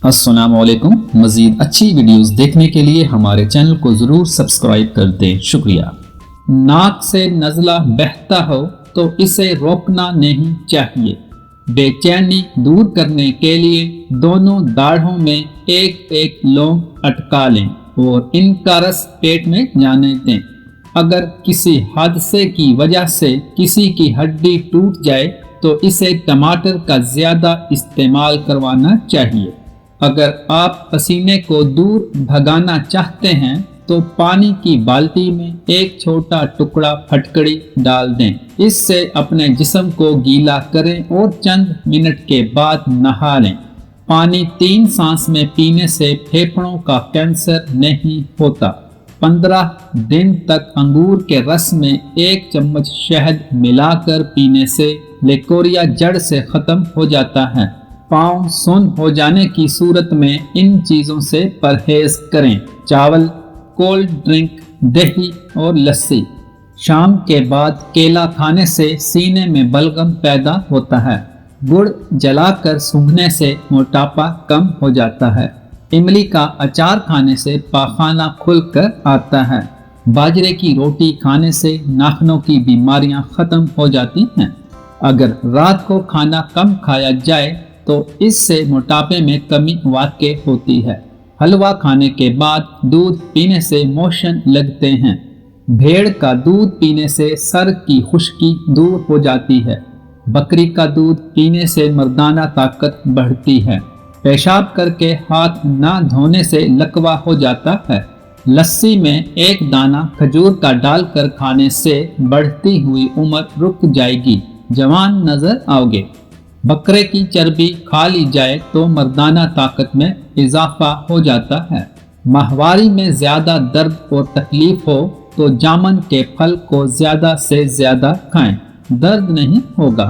अस्सलाम वालेकुम। मज़ीद अच्छी वीडियोस देखने के लिए हमारे चैनल को ज़रूर सब्सक्राइब कर दें, शुक्रिया। नाक से नज़ला बहता हो तो इसे रोकना नहीं चाहिए। बेचैनी दूर करने के लिए दोनों दाढ़ों में एक एक लौंग अटका लें और इनका रस पेट में जाने दें। अगर किसी हादसे की वजह से किसी की हड्डी टूट जाए तो इसे टमाटर का ज़्यादा इस्तेमाल करवाना चाहिए। अगर आप पसीने को दूर भगाना चाहते हैं तो पानी की बाल्टी में एक छोटा टुकड़ा फटकड़ी डाल दें। इससे अपने जिस्म को गीला करें और चंद मिनट के बाद नहा लें। पानी 3 सांस में पीने से फेफड़ों का कैंसर नहीं होता। 15 दिन तक अंगूर के रस में 1 चम्मच शहद मिलाकर पीने से लेकोरिया जड़ से खत्म हो जाता है। पाँव सुन्न हो जाने की सूरत में इन चीज़ों से परहेज करें। चावल, कोल्ड ड्रिंक, दही और लस्सी। शाम के बाद केला खाने से सीने में बलगम पैदा होता है। गुड़ जलाकर सूंघने से मोटापा कम हो जाता है। इमली का अचार खाने से पाखाना खुलकर आता है। बाजरे की रोटी खाने से नाखूनों की बीमारियां खत्म हो जाती हैं। अगर रात को खाना कम खाया जाए तो इससे मोटापे में कमी वाक़ई होती है। हलवा खाने के बाद दूध पीने से मोशन लगते हैं। भेड़ का दूध पीने से सर की खुश्की दूर हो जाती है। बकरी का दूध पीने से मर्दाना ताकत बढ़ती है। पेशाब करके हाथ ना धोने से लकवा हो जाता है। लस्सी में 1 दाना खजूर का डालकर खाने से बढ़ती हुई उम्र रुक जाएगी, जवान नजर आओगे। बकरे की चर्बी खा ली जाए तो मर्दाना ताकत में इजाफा हो जाता है। माहवारी में ज्यादा दर्द और तकलीफ हो तो जामुन के फल को ज्यादा से ज्यादा खाएं, दर्द नहीं होगा।